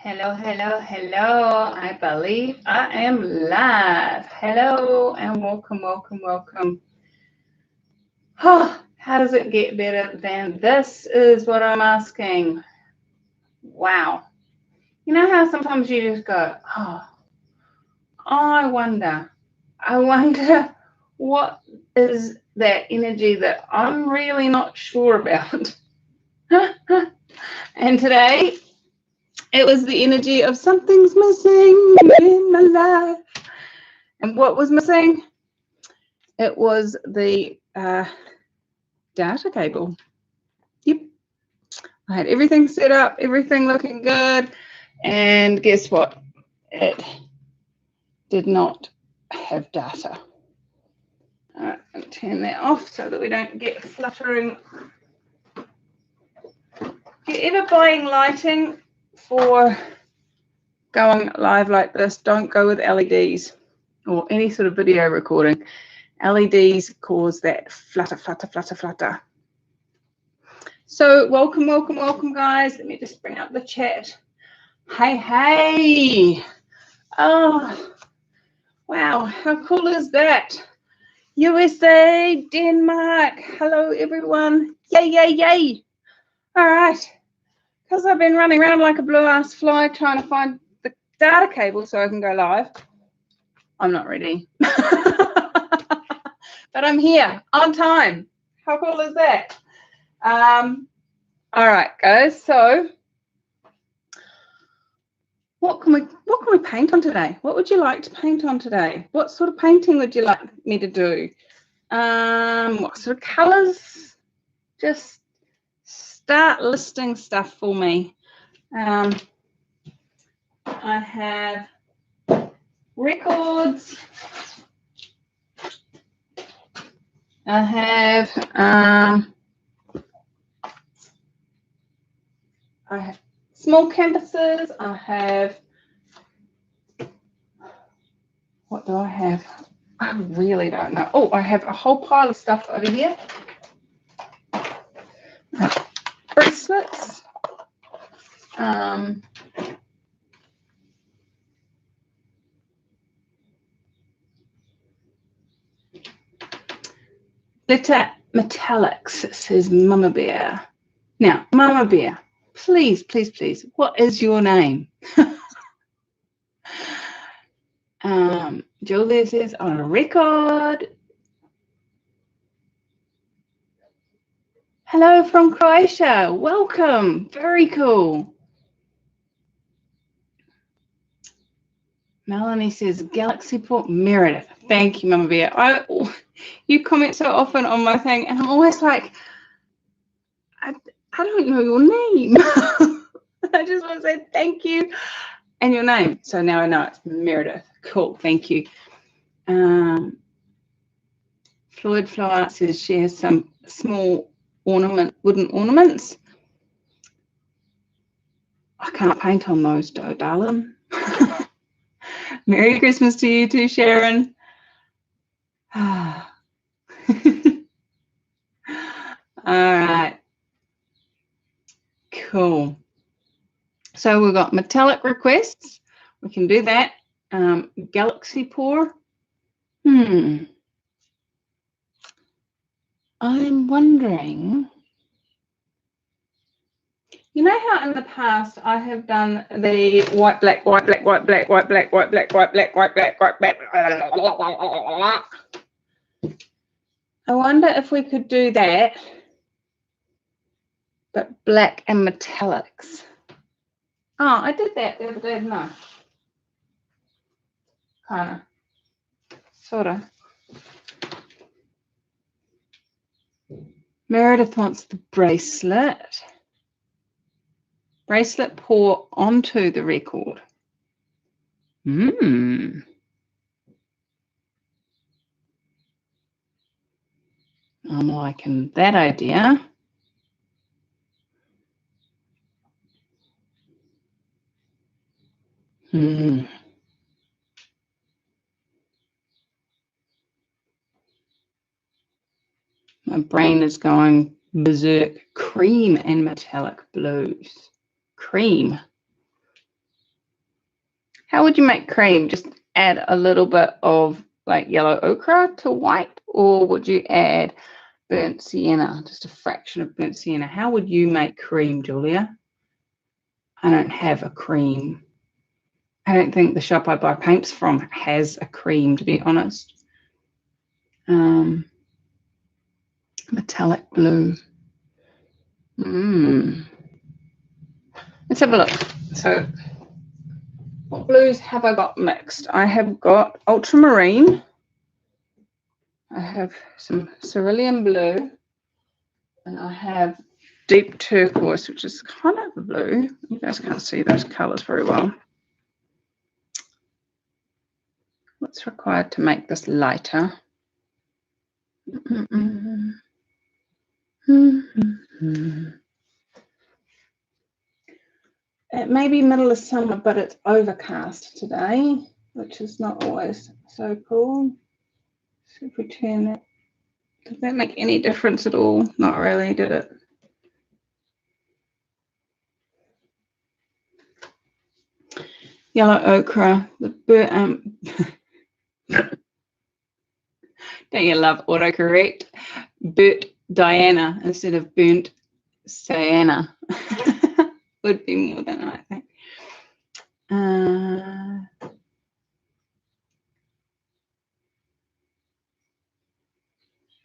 Hello, hello, hello. I believe I am live. Hello and welcome, welcome, welcome. Oh, how does it get better than this is what I'm asking. Wow. You know how sometimes you just go, oh, I wonder what is that energy that I'm really not sure about. And today, it was the energy of something's missing in my life. And what was missing? It was the data cable. Yep. I had everything set up, everything looking good. And guess what? It did not have data. All right, I'll turn that off so that we don't get fluttering. If you're ever buying lighting for going live like this, don't go with LEDs or any sort of video recording. LEDs cause that flutter, flutter, flutter, flutter. So welcome, welcome, welcome, guys. Let me just bring up the chat. Hey, hey. Oh, wow. How cool is that? USA, Denmark. Hello, everyone. Yay, yay, yay. All right. Because I've been running around like a blue-ass fly trying to find the data cable so I can go live, I'm not ready. But I'm here on time. How cool is that? All right, guys. So what can we paint on today? What would you like to paint on today? What sort of painting would you like me to do? What sort of colors? Just start listing stuff for me. I have records. I have small canvases. I have, what do I have? I really don't know. Oh, I have a whole pile of stuff over here. Bracelets. Glitter metallics, says Mama Bear. Now, Mama Bear, please, please, please, what is your name? Julia says on a record. Hello from Croatia. Welcome. Very cool. Melanie says Galaxy Port Meredith. Thank you, Mama Bear. You comment so often on my thing, and I'm always like, I don't know your name. I just want to say thank you and your name. So now I know it's Meredith. Cool. Thank you. Floyd Flower says she has some small wooden ornaments. I can't paint on those, though, darling. Merry Christmas to you too, Sharon. All right. Cool. So we've got metallic requests. We can do that. Galaxy pour. I'm wondering, you know how in the past I have done the white, black, white, black, white, black, white, black, white, black, white, black, white, black, white, black. I wonder if we could do that, but black and metallics. Oh, I did that the other day, didn't I? Kind of. Sort of. Meredith wants the bracelet. Bracelet pour onto the record. I'm liking that idea. My brain is going berserk. Cream and metallic blues. Cream. How would you make cream? Just add a little bit of like yellow ochre to white, or would you add burnt sienna, just a fraction of burnt sienna? How would you make cream, Julia? I don't have a cream. I don't think the shop I buy paints from has a cream, to be honest. Metallic blue. Let's have a look. So what blues have I got mixed? I have got ultramarine. I have some cerulean blue. And I have deep turquoise, which is kind of blue. You guys can't see those colours very well. What's required to make this lighter? It may be middle of summer, but it's overcast today, which is not always so cool. So if we turn that, does that make any difference at all? Not really, did it? Yellow ochre, the burnt, don't you love autocorrect? Burnt Diana instead of burnt Sienna. Would be more than I think.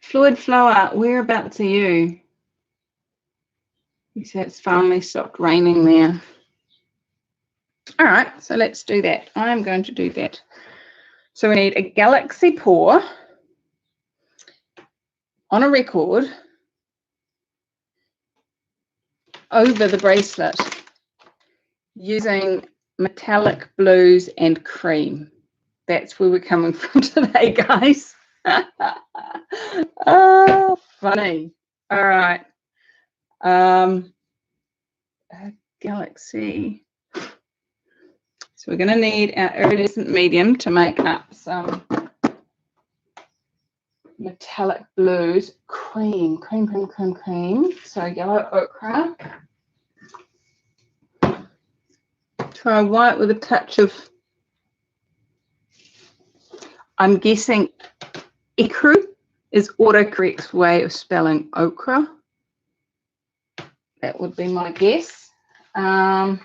Fluid flower, whereabouts are you? You said it's finally stopped raining there. All right, so let's do that. I'm going to do that. So we need a galaxy pour on a record over the bracelet using metallic blues and cream. That's where we're coming from today, guys. Oh, funny. All right. Galaxy. So we're going to need our iridescent medium to make up some metallic blues. Cream. So yellow ochre. Try white with a touch of, I'm guessing ecru is autocorrect's way of spelling ochre. That would be my guess. Don't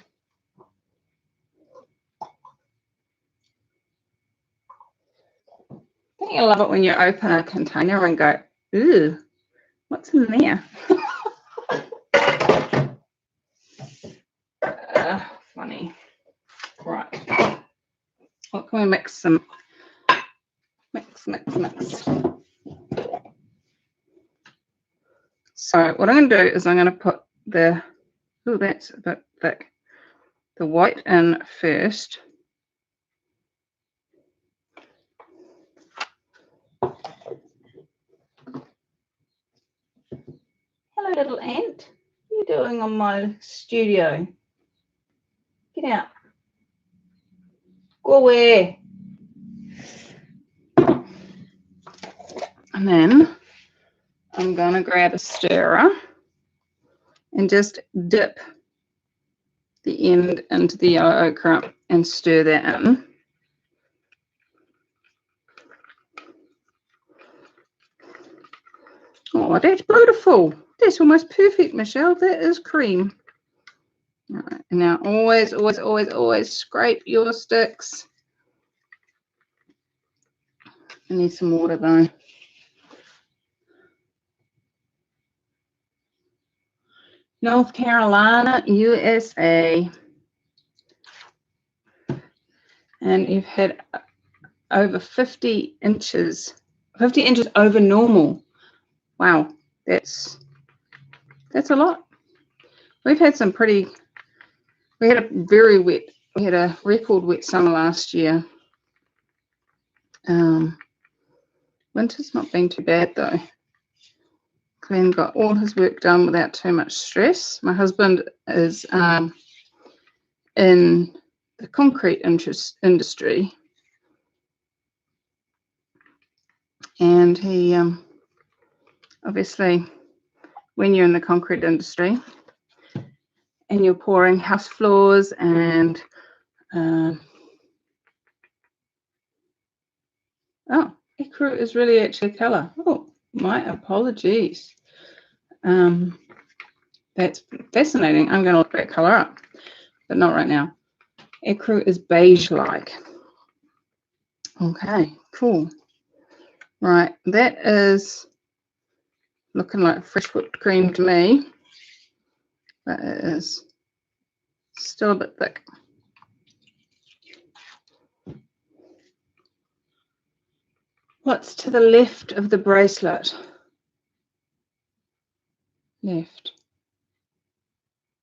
you love it when you open a container and go, ooh, what's in there? Funny. Right. What can we mix some? Mix. So what I'm going to do is I'm going to put the, oh, that's a bit thick, the white in first. Hello, little ant. What are you doing on my studio? Get out. Go away. And then I'm going to grab a stirrer and just dip the end into the yellow ochre and stir that in. Oh, that's beautiful. That's almost perfect, Michelle. That is cream. All right, and now always scrape your sticks. I need some water though. North Carolina, USA. And you've had over 50 inches over normal. Wow, that's a lot. We've had some pretty, we had a record wet summer last year. Winter's not been too bad though. Glenn got all his work done without too much stress. My husband is in the concrete industry, and he obviously, when you're in the concrete industry and you're pouring house floors and Oh, ecru is really actually a colour. Oh, my apologies. That's fascinating. I'm going to look that colour up, but not right now. Ecru is beige-like. Okay, cool. Right, that is looking like fresh whipped cream to me, but it is still a bit thick. What's to the left of the bracelet? Left.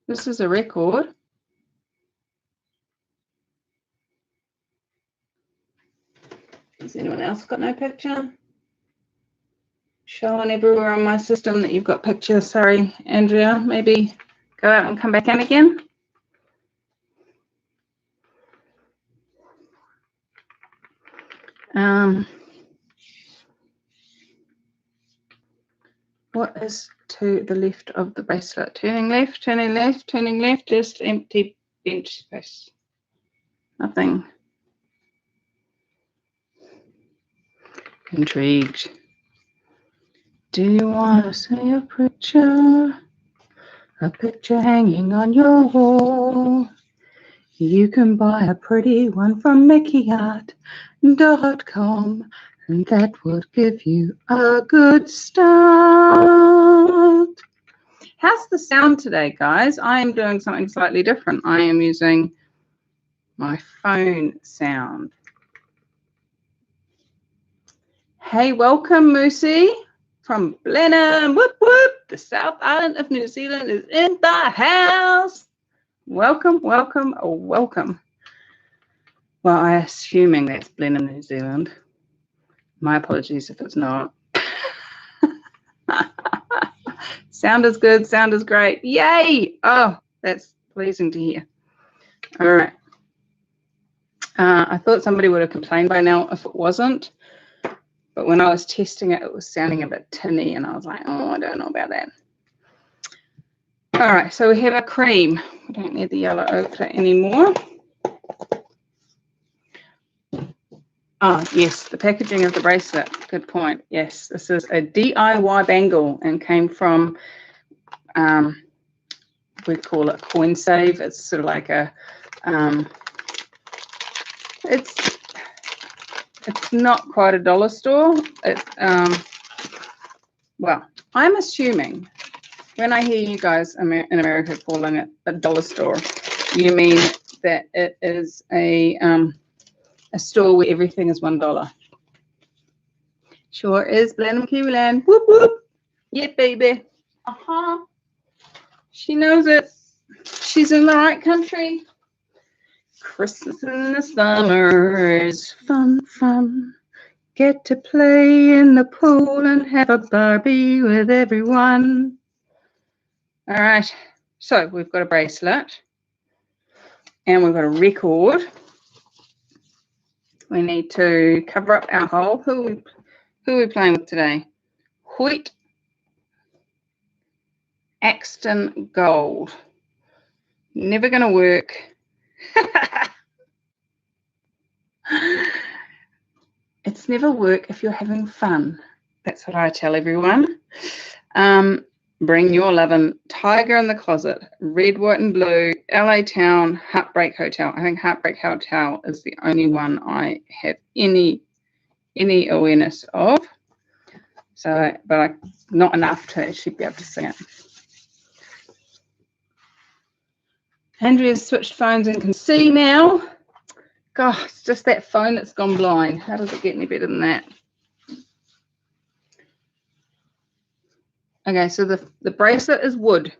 This is a record. Has anyone else got no picture? Showing everywhere on my system that you've got pictures. Sorry, Andrea. Maybe go out and come back in again. What is to the left of the bracelet? Turning left, turning left, turning left. Just empty bench space. Nothing. Intrigued. Do you want to see a picture? A picture hanging on your wall. You can buy a pretty one from mickeyart.com, and that would give you a good start. How's the sound today, guys? I am doing something slightly different. I am using my phone sound. Hey, welcome, Moosey from Blenheim. Whoop, whoop. The South Island of New Zealand is in the house. Welcome, welcome, welcome. Well, I'm assuming that's Blenheim, New Zealand. My apologies if it's not. Sound is good. Sound is great. Yay! Oh, that's pleasing to hear. All right. I thought somebody would have complained by now if it wasn't. But when I was testing it, it was sounding a bit tinny, and I was like, oh, I don't know about that. All right, so we have our cream. We don't need the yellow ochre anymore. Oh, yes, the packaging of the bracelet. Good point. Yes, this is a DIY bangle and came from, we call it Coin Save. It's sort of like a, it's not quite a dollar store. It's, well, I'm assuming when I hear you guys in America calling it a dollar store, you mean that it is a store where everything is $1. Sure is Blenheim, Kiwiland. Whoop, whoop. Yeah, baby. Uh-huh. She knows it. She's in the right country. Christmas in the summer is fun, fun. Get to play in the pool and have a Barbie with everyone. All right. So we've got a bracelet. And we've got a record. We need to cover up our hole. Who are we playing with today? Hoyt Axton Gold. Never going to work. It's never work if you're having fun. That's what I tell everyone. Bring your lovin' Tiger in the Closet, Red, White and Blue, LA Town, Heartbreak Hotel. I think Heartbreak Hotel is the only one I have any awareness of. So, but not enough to actually be able to sing it. Andrea's switched phones and can see now. God, it's just that phone that's gone blind. How does it get any better than that? Okay, so the bracelet is wood.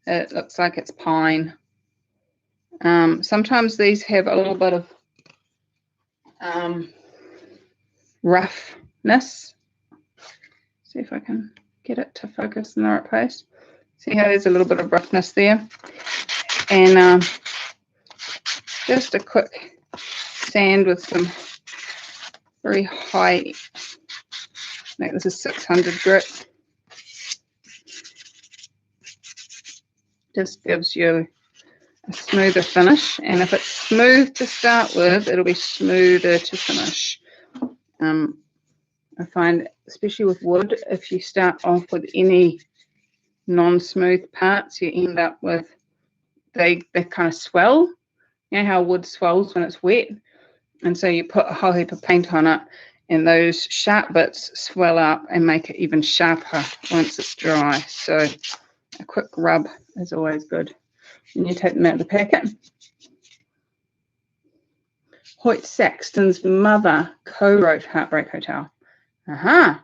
It looks like it's pine. Sometimes these have a little bit of roughness. See if I can get it to focus in the right place. See how there's a little bit of roughness there? And just a quick sand with some very high, I think this is 600 grit. Just gives you a smoother finish, and if it's smooth to start with, it'll be smoother to finish. I find, especially with wood, if you start off with any non-smooth parts, you end up with they kind of swell. You know how wood swells when it's wet, and so you put a whole heap of paint on it, and those sharp bits swell up and make it even sharper once it's dry. So a quick rub is always good. And you take them out of the packet. Hoyt Saxton's mother co-wrote Heartbreak Hotel. And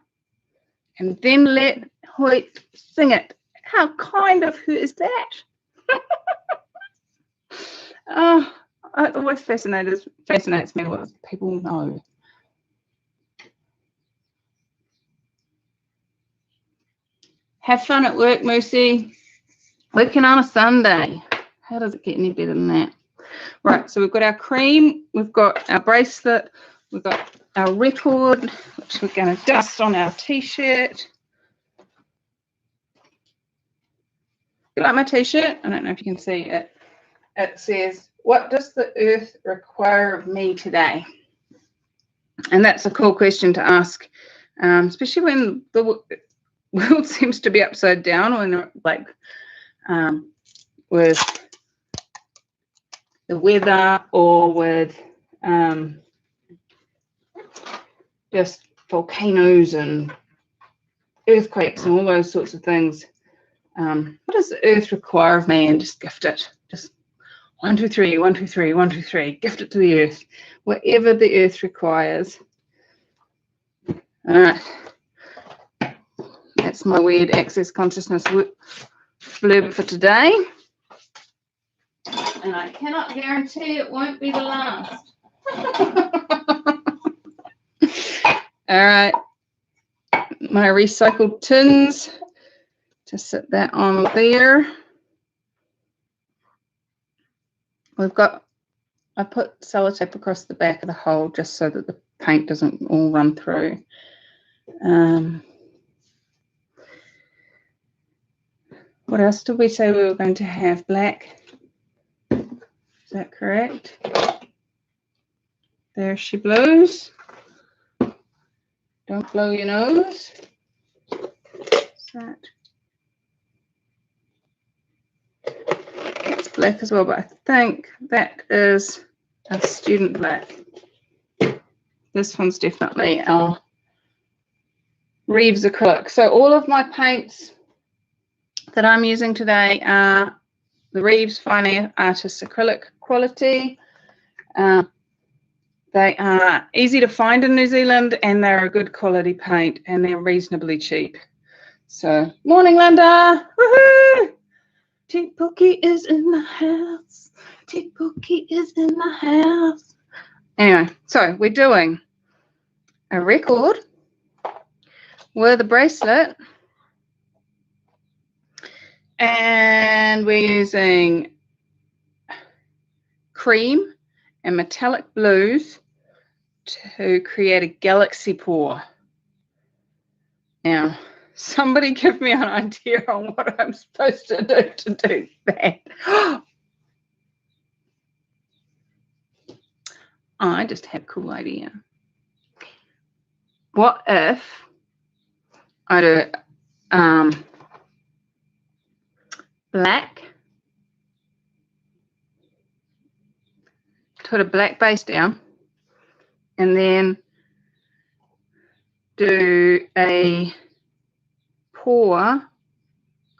then let Hoyt sing it. How kind of her is that? Oh, it always fascinates me what people know. Have fun at work, Moosey. Working on a Sunday. How does it get any better than that? Right, so we've got our cream, we've got our bracelet, we've got our record, which we're going to dust on our t-shirt. You like my t-shirt? I don't know if you can see it. It says, "What does the earth require of me today?" And that's a cool question to ask, especially when the world seems to be upside down, when like with the weather or with just volcanoes and earthquakes and all those sorts of things. What does the earth require of me? And just gift it. Just 1, 2, 3, 1, 2, 3, 1, 2, 3. Gift it to the earth. Whatever the earth requires. All right. That's my weird access consciousness blurb for today. And I cannot guarantee it won't be the last. All right. My recycled tins. Just set that on there. I put sellotape across the back of the hole just so that the paint doesn't all run through. What else did we say we were going to have? Black. Is that correct? There she blows. Don't blow your nose. What's that? It's black as well, but I think that is a student black. This one's definitely our Reeves acrylic. So all of my paints that I'm using today are the Reeves Fine Artist acrylic quality. They are easy to find in New Zealand, and they're a good quality paint, and they're reasonably cheap. So, morning, Linda! Woohoo! Tea Pookie is in the house. Tea Pookie is in the house. Anyway, so we're doing a record with a bracelet, and we're using cream and metallic blues to create a galaxy pour. Now, somebody give me an idea on what I'm supposed to do that. I just had a cool idea. What if I do black, put a black base down, and then do a pour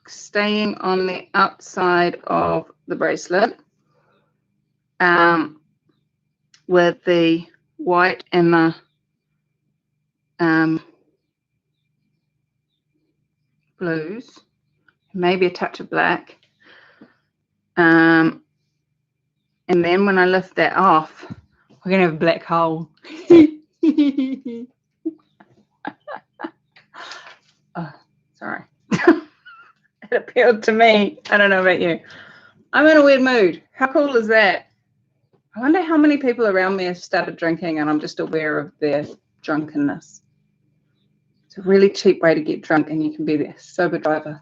staying on the outside of the bracelet with the white and the blues, maybe a touch of black, and then when I lift that off, we're going to have a black hole. Oh, sorry. It appealed to me. I don't know about you. I'm in a weird mood. How cool is that? I wonder how many people around me have started drinking and I'm just aware of their drunkenness. It's a really cheap way to get drunk, and you can be the sober driver.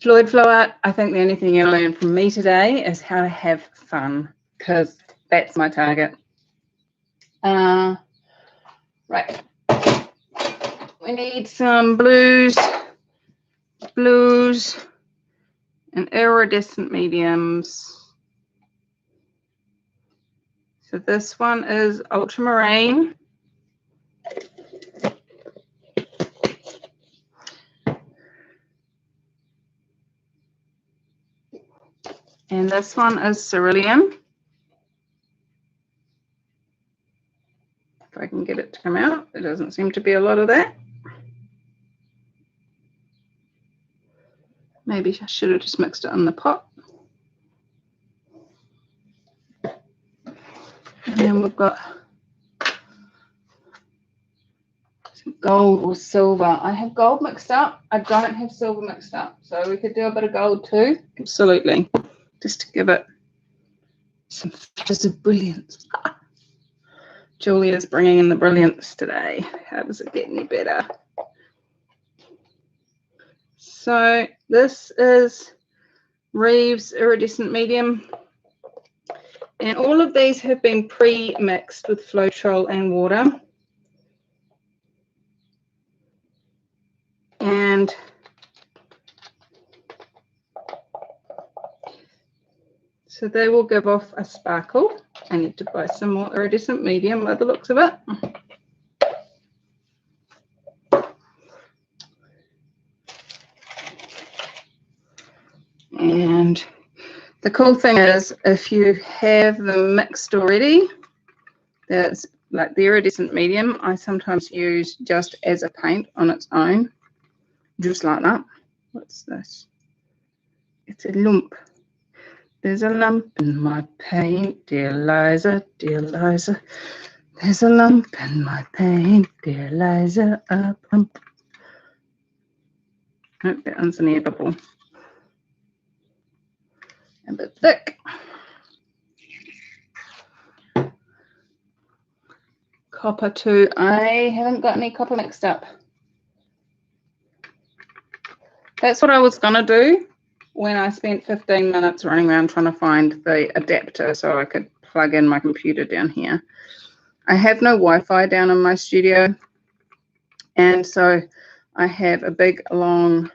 Floyd Flowout, I think the only thing you learn from me today is how to have fun. because that's my target. Right. We need some blues and iridescent mediums. So this one is ultramarine. And this one is cerulean. If I can get it to come out, there doesn't seem to be a lot of that. Maybe I should have just mixed it in the pot. And then we've got some gold or silver. I have gold mixed up. I don't have silver mixed up. So we could do a bit of gold too. Absolutely. Just to give it some flashes of brilliance. Julia's bringing in the brilliance today. How does it get any better? So this is Reeves Iridescent Medium. And all of these have been pre-mixed with Floetrol and water. And so they will give off a sparkle. I need to buy some more iridescent medium by the looks of it. And the cool thing is, if you have them mixed already, that's like the iridescent medium, I sometimes use just as a paint on its own, just like that. What's this? It's a lump. There's a lump in my paint, dear Liza, dear Liza. There's a lump in my paint, dear Liza, a lump. Nope, that one's an air bubble. A bit thick. Copper too. I haven't got any copper mixed up. That's what I was going to do when I spent 15 minutes running around trying to find the adapter so I could plug in my computer down here. I have no Wi-Fi down in my studio, and so I have a big, long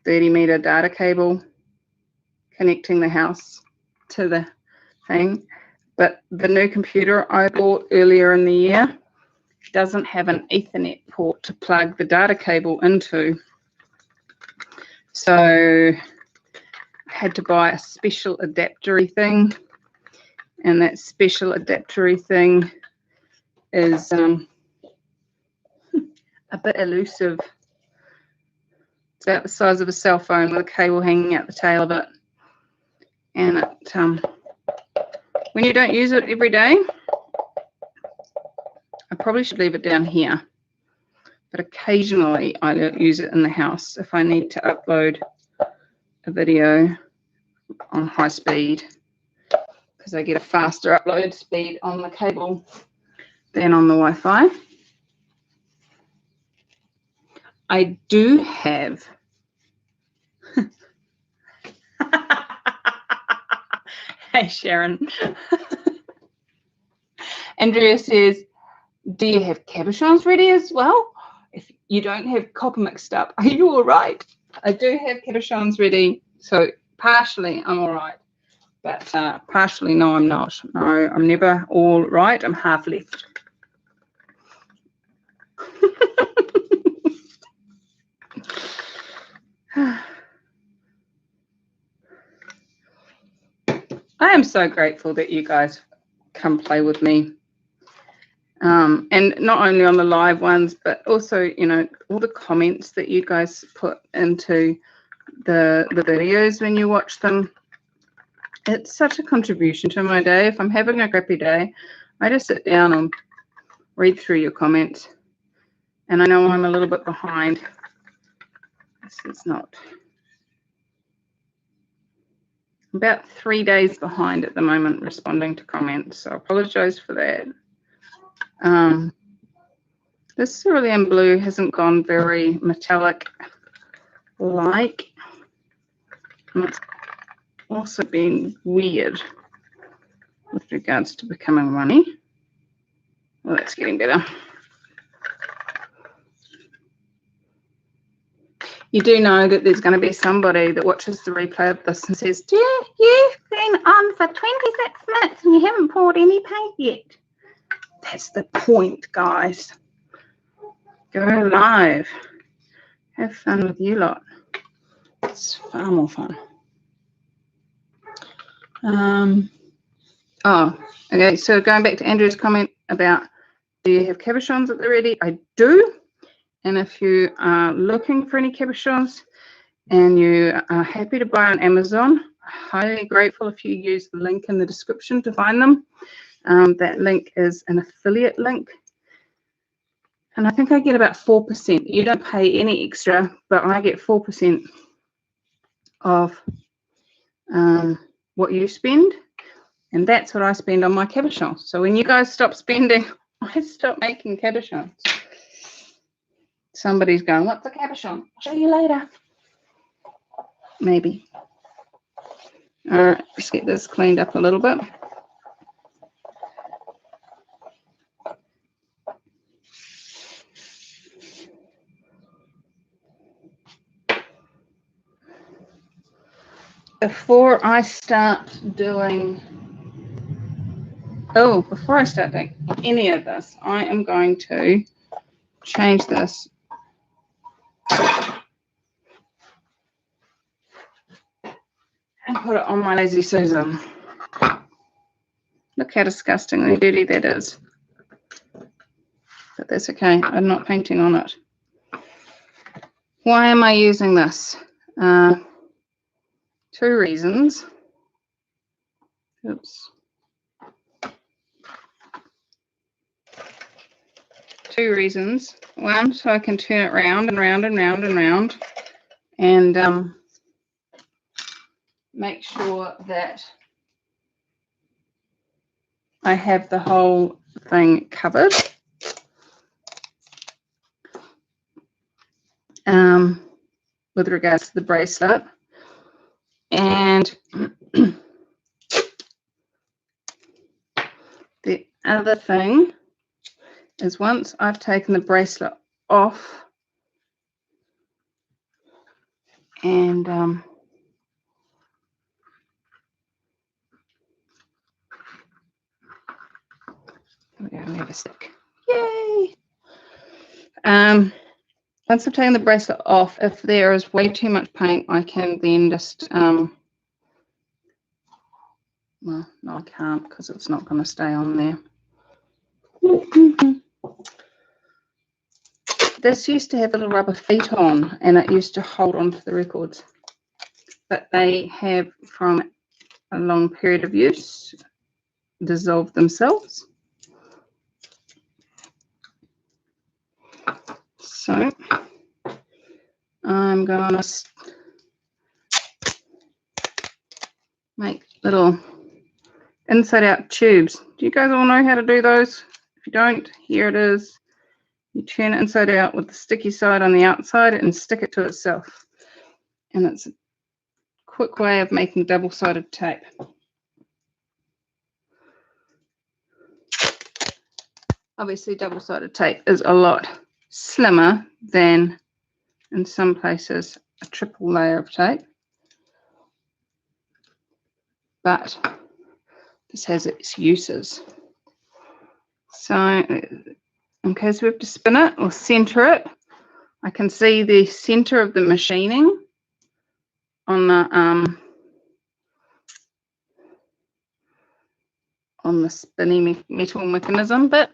30-meter data cable connecting the house to the thing. But the new computer I bought earlier in the year doesn't have an Ethernet port to plug the data cable into. So I had to buy a special adaptery thing, and that special adaptery thing is a bit elusive. It's about the size of a cell phone with a cable hanging out the tail of it. And it, when you don't use it every day, I probably should leave it down here. But occasionally I use it in the house if I need to upload a video on high speed, because I get a faster upload speed on the cable than on the Wi-Fi. I do have hey Sharon. Andrea says, do you have cabochons ready as well? If you don't have copper mixed up, are you all right? I do have cabochons ready, so partially I'm all right, but partially no, I'm not. No, I'm never all right. I'm half left. I am so grateful that you guys come play with me. And not only on the live ones, but also, you know, all the comments that you guys put into the videos when you watch them. It's such a contribution to my day. If I'm having a crappy day, I just sit down and read through your comments. And I know I'm a little bit behind. This is not. I'm about 3 days behind at the moment responding to comments, so I apologize for that. This cerulean blue hasn't gone very metallic like. also been weird with regards to becoming runny. Well, that's getting better. You do know that there's going to be somebody that watches the replay of this and says, "Dear, you've been on for 26 minutes and you haven't poured any paint yet." That's the point, guys. Go live. Have fun with you lot. It's far more fun. Oh, okay. So going back to Andrew's comment about, do you have cabochons at the ready? I do. And if you are looking for any cabochons and you are happy to buy on Amazon, highly grateful if you use the link in the description to find them. That link is an affiliate link. And I think I get about 4%. You don't pay any extra, but I get 4% of what you spend. And that's what I spend on my cabochons. So when you guys stop spending, I stop making cabochons. Somebody's going, "What's a cabochon? I'll show you later." Maybe. All right, let's get this cleaned up a little bit. Before I start doing any of this, I am going to change this and put it on my Lazy Susan. Look how disgustingly dirty that is. But that's okay, I'm not painting on it. Why am I using this? 2 reasons. Oops. 2 reasons. One, so I can turn it round and round and round and round, and make sure that I have the whole thing covered. With regards to the bracelet. And the other thing is, once I've taken the bracelet off and we have a stick. Yay! Once I've taken the bracelet off, if there is way too much paint, I can then just well, no, I can't, because it's not going to stay on there. This used to have little rubber feet on, and it used to hold onto the records, but they have, from a long period of use, dissolved themselves. So I'm going to make little inside out tubes. Do you guys all know how to do those? If you don't, here it is. You turn it inside out with the sticky side on the outside and stick it to itself. And it's a quick way of making double-sided tape. Obviously, double-sided tape is a lot slimmer than, in some places, a triple layer of tape. But this has its uses. So in case we have to spin it or center it, I can see the center of the machining on the spinning metal mechanism bit.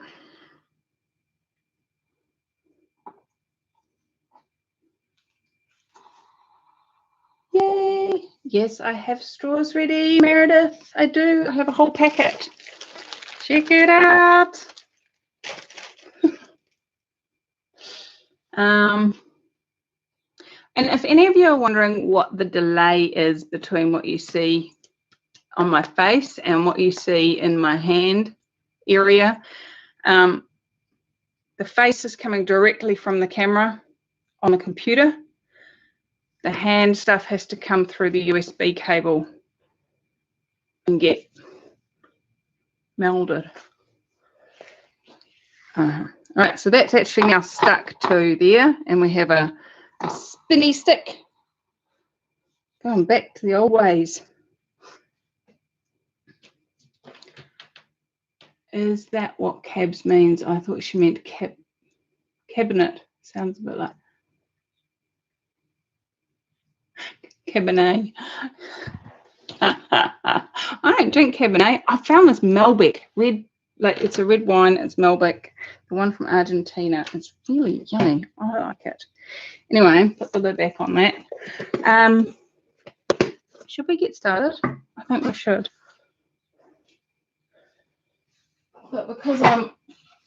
Yay! Yes, I have straws ready, Meredith. I do. I have a whole packet. Check it out. And if any of you are wondering what the delay is between what you see on my face and what you see in my hand area, the face is coming directly from the camera on the computer. The hand stuff has to come through the USB cable and get melded. All right, so that's actually now stuck to there, and we have a spinny stick. Going back to the old ways. Is that what cabs means? I thought she meant cabinet. Sounds a bit like Cabernet. I don't drink Cabernet. I found this Malbec red, like it's a red wine. It's Malbec, the one from Argentina. It's really yummy. I like it. Anyway, put the lid back on that. Should we get started? I think we should. But because I'm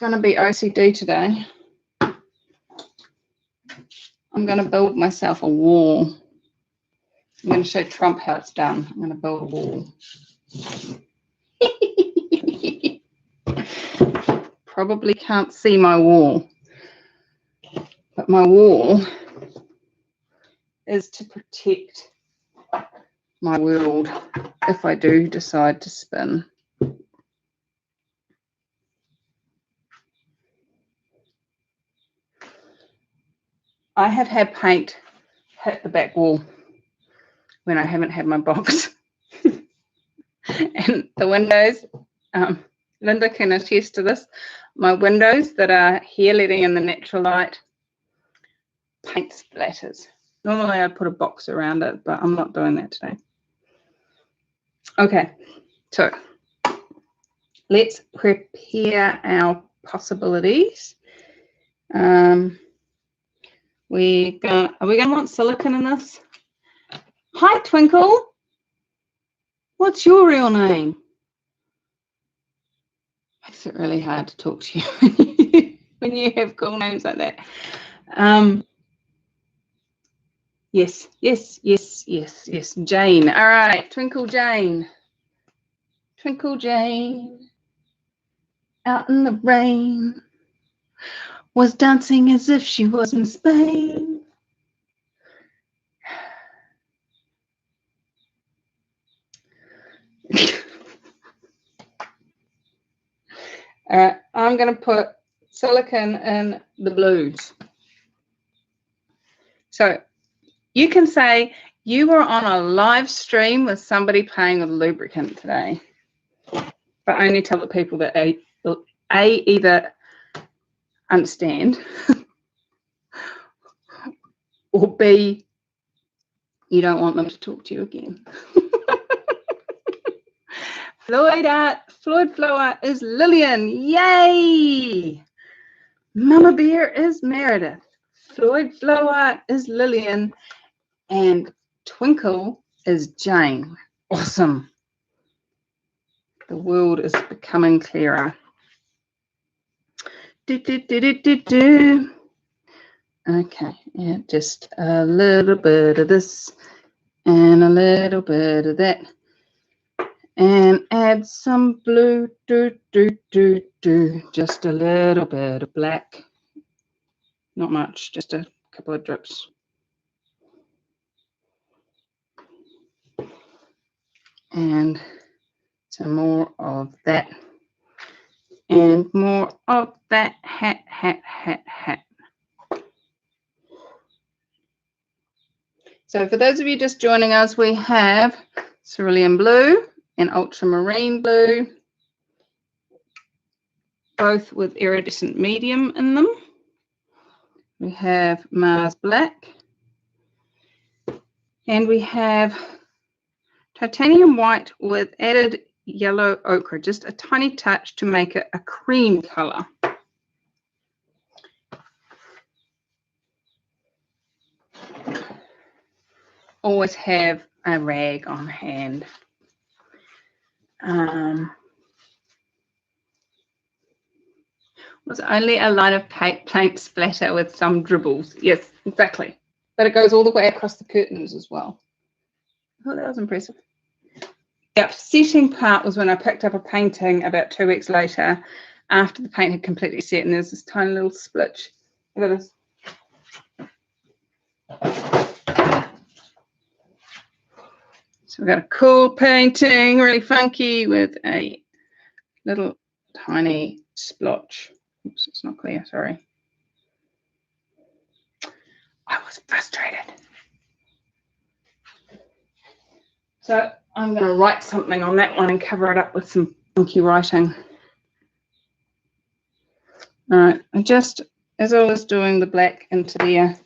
going to be OCD today, I'm going to build myself a wall. I'm going to show Trump how it's done. I'm going to build a wall. Probably can't see my wall, but my wall is to protect my world if I do decide to spin. I have had paint hit the back wall when I haven't had my box. And the windows, Linda can attest to this, my windows that are here letting in the natural light, paint splatters. Normally I'd put a box around it, but I'm not doing that today. Okay, so let's prepare our possibilities. Are we going to want silicone in this? Hi, Twinkle. What's your real name? Makes it really hard to talk to you when you have cool names like that. Yes. Jane. All right, Twinkle Jane. Twinkle Jane, out in the rain, was dancing as if she was in Spain. All right, I'm going to put silicone in the blues. So you can say you were on a live stream with somebody playing with lubricant today, but only tell the people that A either understand or B, you don't want them to talk to you again. Floyd Flower is Lillian. Yay! Mama Bear is Meredith. Floyd Flower is Lillian. And Twinkle is Jane. Awesome. The world is becoming clearer. Okay, yeah, just a little bit of this and a little bit of that. And add some blue, just a little bit of black. Not much, just a couple of drips. And some more of that. And more of that hat. So for those of you just joining us, we have cerulean blue and ultramarine blue, both with iridescent medium in them. We have Mars black, and we have titanium white with added yellow ochre, just a tiny touch to make it a cream color. Always have a rag on hand. Was only a line of paint splatter with some dribbles. Yes, exactly. But it goes all the way across the curtains as well. I thought that was impressive. The upsetting part was when I picked up a painting about 2 weeks later after the paint had completely set, and there's this tiny little splitch. Look at this. So we've got a cool painting, really funky, with a little tiny splotch. Oops, it's not clear, sorry. I was frustrated. So I'm going to write something on that one and cover it up with some funky writing. All right, I just, as I was doing the black into there,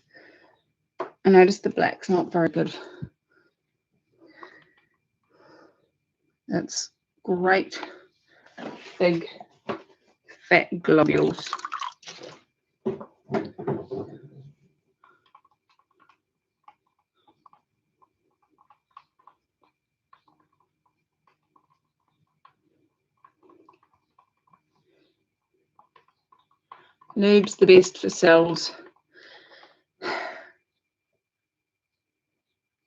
I noticed the black's not very good. It's great, big, fat globules. Lube's the best for cells.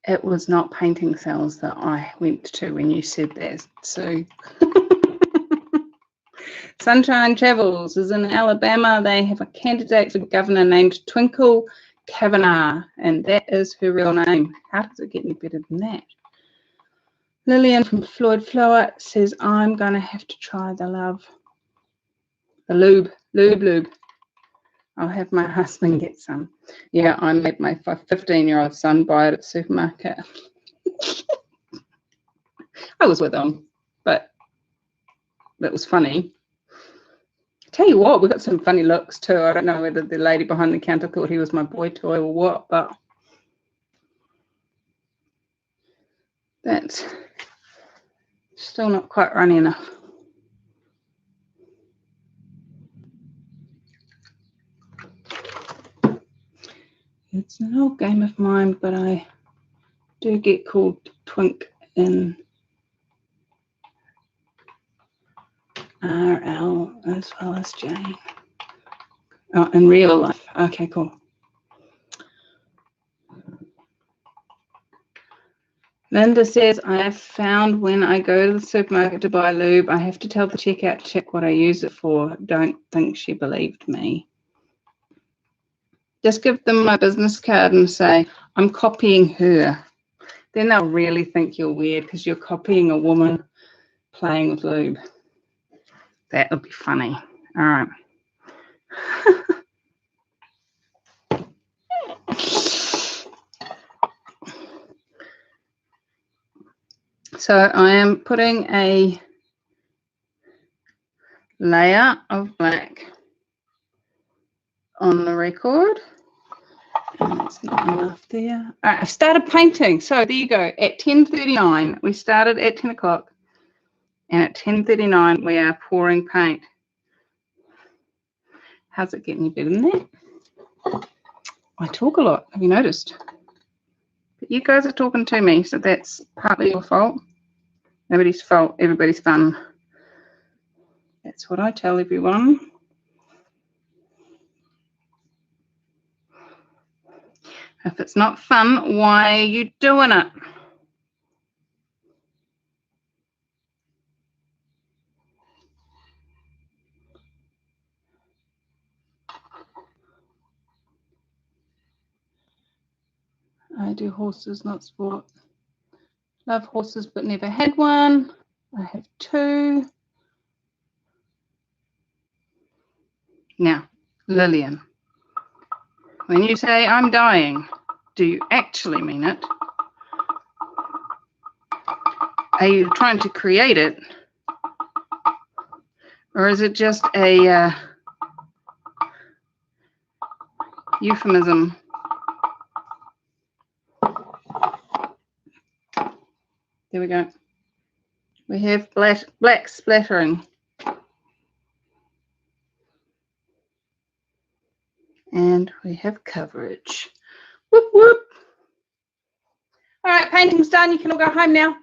It was not painting cells that I went to when you said that, so. Sunshine Travels is in Alabama. They have a candidate for governor named Twinkle Kavanagh, and that is her real name. How does it get any better than that? Lillian from Floyd Flower says, I'm going to have to try the lube. I'll have my husband get some. Yeah, I made my 15-year-old son buy it at the supermarket. I was with him, but that was funny. Tell you what, we got some funny looks too. I don't know whether the lady behind the counter thought he was my boy toy or what, but that's still not quite runny enough. It's an old game of mine, but I do get called Twink in RL as well as Jane. Oh, in real life. Okay, cool. Linda says, I have found when I go to the supermarket to buy lube, I have to tell the checkout to check what I use it for. Don't think she believed me. Just give them my business card and say, I'm copying her. Then they'll really think you're weird because you're copying a woman playing with lube. That would be funny. All right. So I am putting a layer of black on the record. And that's not enough there. All right, I've started painting. So there you go. At 10:39, we started at 10 o'clock. And at 10:39, we are pouring paint. How's it getting any better than that? I talk a lot. Have you noticed? But you guys are talking to me, so that's partly your fault. Nobody's fault. Everybody's fun. That's what I tell everyone. If it's not fun, why are you doing it? I do horses, not sport. Love horses, but never had one. I have 2. Now, Lillian, when you say I'm dying, do you actually mean it? Are you trying to create it? Or is it just a euphemism? There we go. We have black splattering. And we have coverage. Whoop, whoop. All right, painting's done. You can all go home now.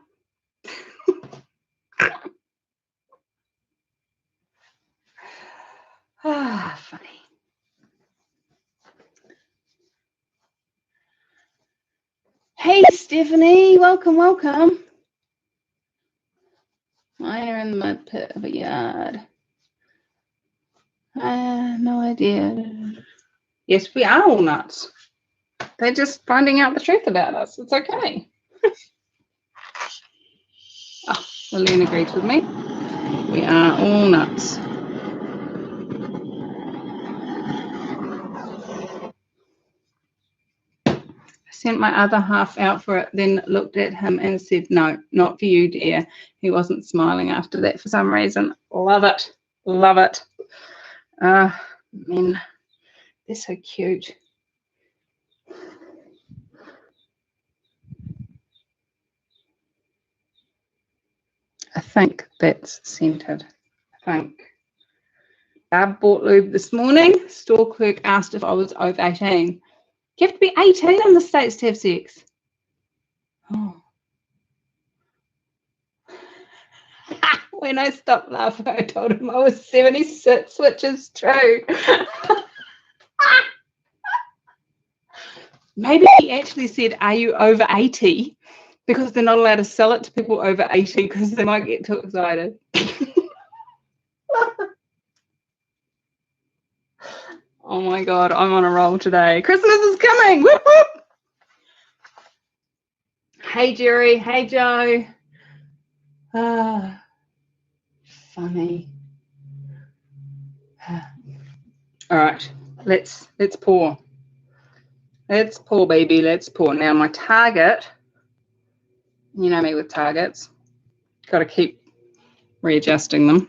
Ah, funny. Hey, Stephanie. Welcome, welcome. Mine are in the mud pit of a yard. No idea. Yes, we are all nuts. They're just finding out the truth about us. It's okay. Oh, Lillian agrees with me. We are all nuts. Sent my other half out for it, then looked at him and said, no, not for you, dear. He wasn't smiling after that for some reason. Love it. Love it. Men, they're so cute. I think that's scented. I think. Dad bought lube this morning. Store clerk asked if I was over 18. You have to be 18 in the States to have sex. Oh. When I stopped laughing, I told him I was 76, which is true. Maybe he actually said, are you over 80? Because they're not allowed to sell it to people over 80 because they might get too excited. Oh my God, I'm on a roll today. Christmas is coming. Whoop, whoop. Hey, Jerry. Hey, Joe. Funny. All right, let's pour. Let's pour, baby. Let's pour. Now, my target, you know me with targets, got to keep readjusting them,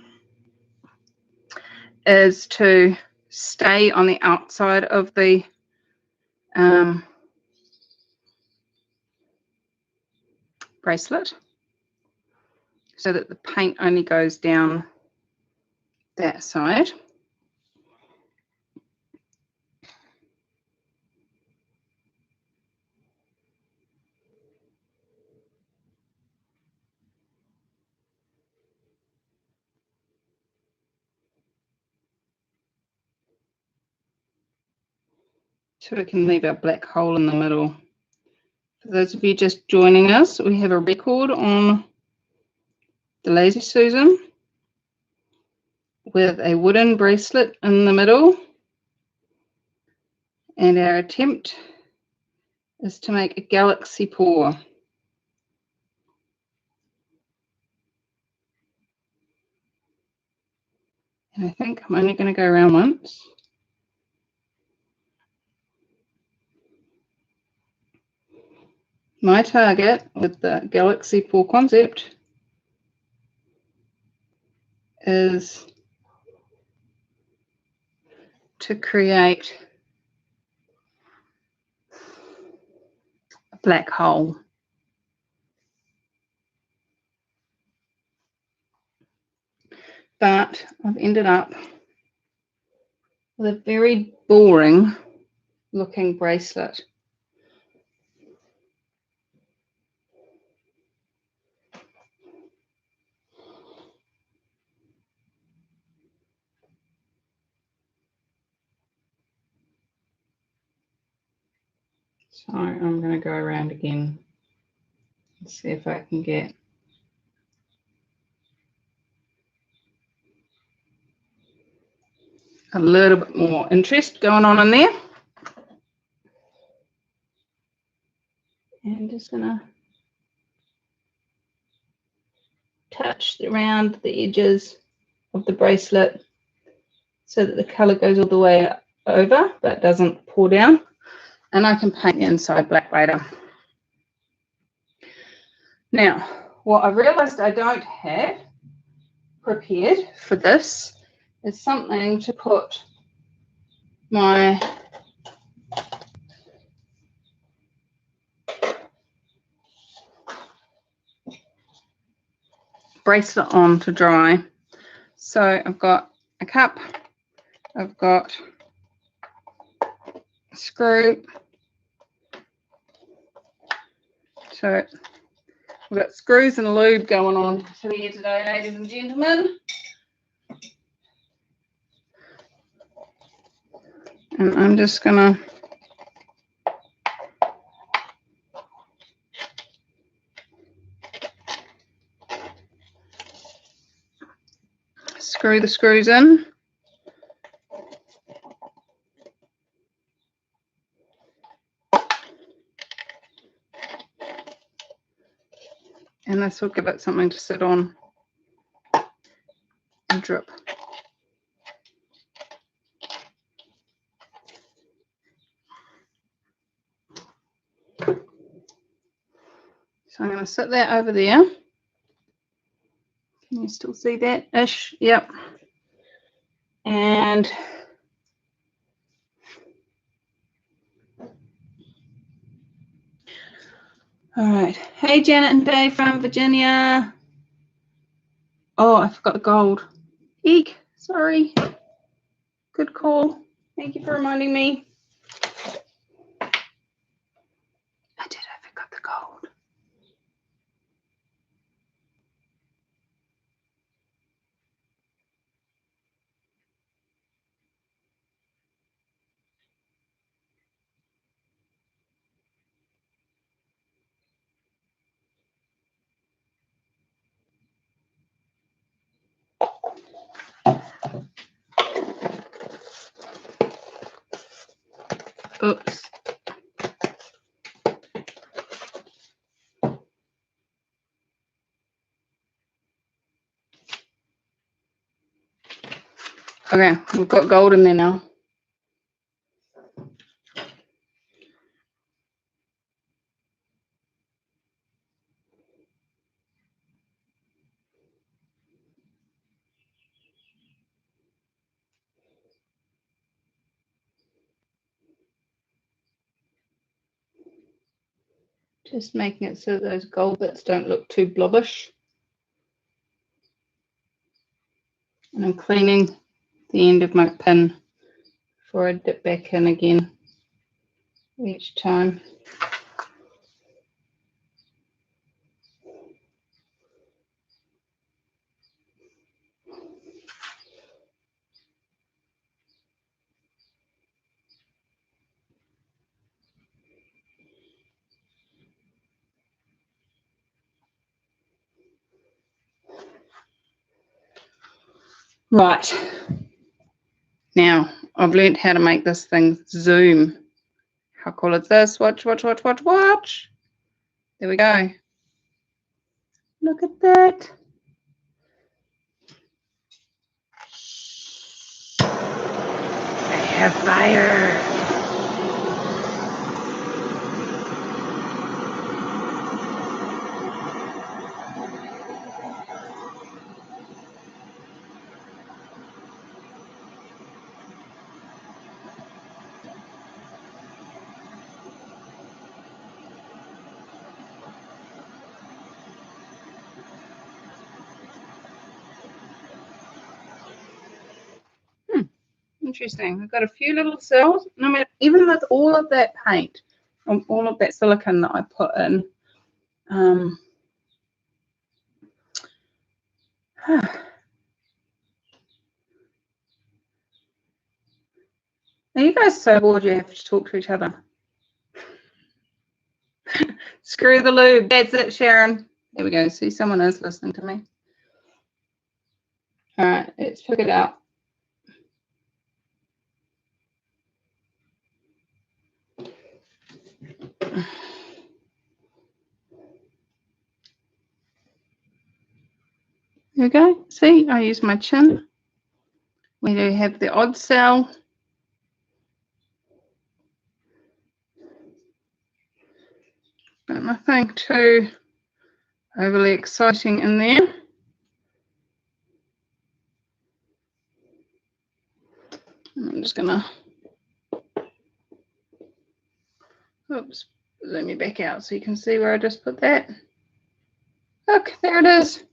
is to stay on the outside of the bracelet so that the paint only goes down that side. So we can leave our black hole in the middle. For those of you just joining us, we have a record on the Lazy Susan with a wooden bracelet in the middle. And our attempt is to make a galaxy pour. And I think I'm only going to go around once. My target with the galaxy pour concept is to create a black hole. But I've ended up with a very boring looking bracelet. So I'm going to go around again and see if I can get a little bit more interest going on in there. And just going to touch around the edges of the bracelet so that the colour goes all the way over but doesn't pour down. And I can paint the inside black later. Now, what I've realised I don't have prepared for this is something to put my bracelet on to dry. So I've got a cup, I've got a screw. So we've got screws and lube going on here today, ladies and gentlemen. And I'm just going to screw the screws in. And this will give it something to sit on and drip. So I'm going to sit that over there. Can you still see that ish? Yep. And all right. Hey, Janet and Dave from Virginia. Oh, I forgot the gold. Eek. Sorry. Good call. Thank you for reminding me. I forgot the gold. Oops. Okay, we've got gold in there now. Just making it so those gold bits don't look too blobbish. And I'm cleaning the end of my pin before I dip back in again each time. Right. Now, I've learned how to make this thing zoom. How cool is this? Watch, watch, watch, watch, watch. There we go. Look at that. I have fire. Interesting. We've got a few little cells. No matter, even with all of that paint, all of that silicone that I put in, are you guys so bored you have to talk to each other? Screw the lube. That's it, Sharon. There we go. See, someone is listening to me. All right, let's pick it out. There we go. See, I use my chin. We do have the odd cell. But nothing too overly exciting in there. I'm just gonna, oops, zoom me back out so you can see where I just put that. Look, there it is.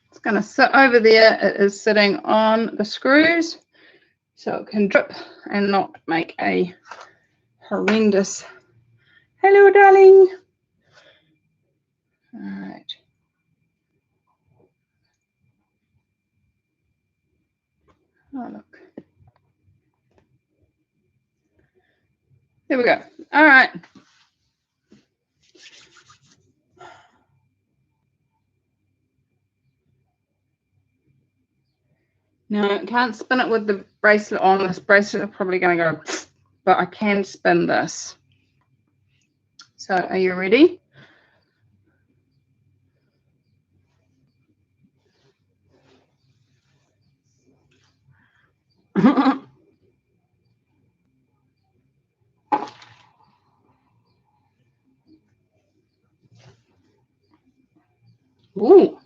It's gonna sit over there. It is sitting on the screws so it can drip and not make a horrendous. Hello, darling. All right. Oh, look. There we go. All right. No, I can't spin it with the bracelet on. This bracelet is probably going to go, but I can spin this. So are you ready? Ooh.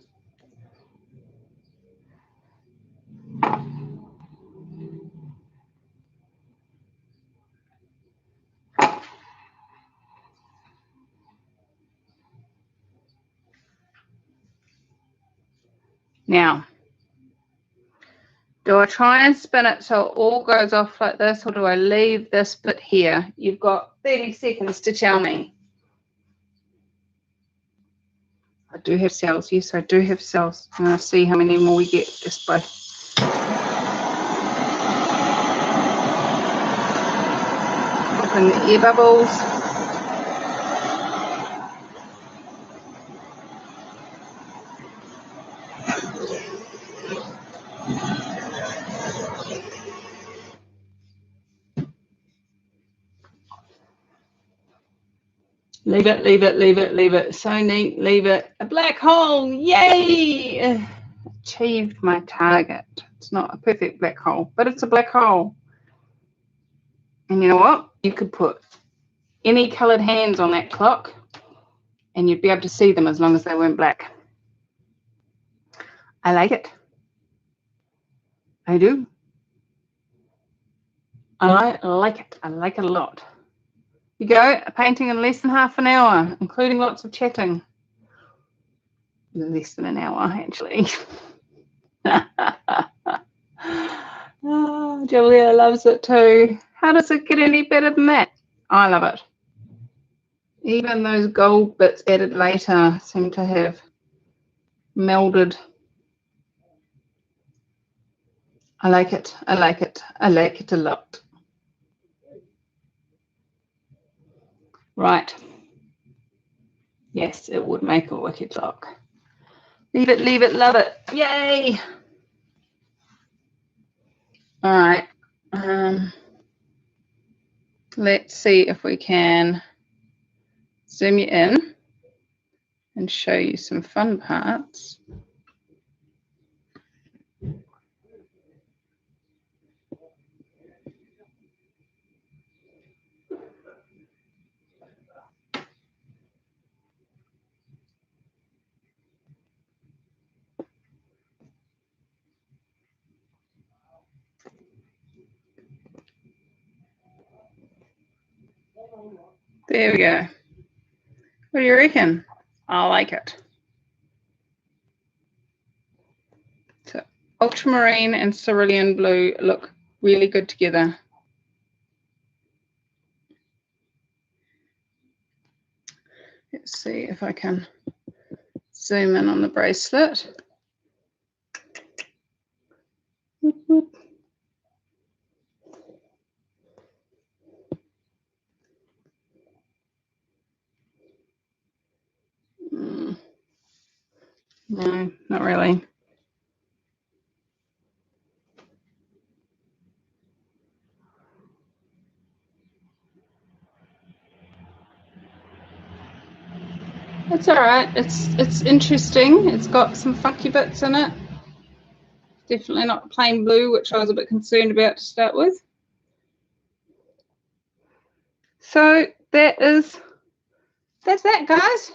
Now, do I try and spin it so it all goes off like this, or do I leave this bit here? You've got 30 seconds to tell me. I do have cells. Yes, I do have cells. I'm going to see how many more we get just by... Open the air bubbles. Leave it, leave it, leave it, leave it. So neat, leave it. A black hole, yay! Achieved my target. It's not a perfect black hole, but it's a black hole. And you know what? You could put any coloured hands on that clock and you'd be able to see them as long as they weren't black. I like it. I do. I like it. I like it a lot. You go, a painting in less than half an hour, including lots of chatting. Less than an hour, actually. Oh, Julia loves it too. How does it get any better than that? I love it. Even those gold bits added later seem to have melded. I like it. I like it. I like it a lot. Right. Yes, it would make a wicked look. Leave it, love it. Yay! All right. Let's see if we can zoom you in and show you some fun parts. There we go. What do you reckon? I like it. So ultramarine and cerulean blue look really good together. Let's see if I can zoom in on the bracelet. Whoop, whoop. No, not really. It's all right. It's interesting. It's got some funky bits in it. Definitely not plain blue, which I was a bit concerned about to start with. So that's that, guys.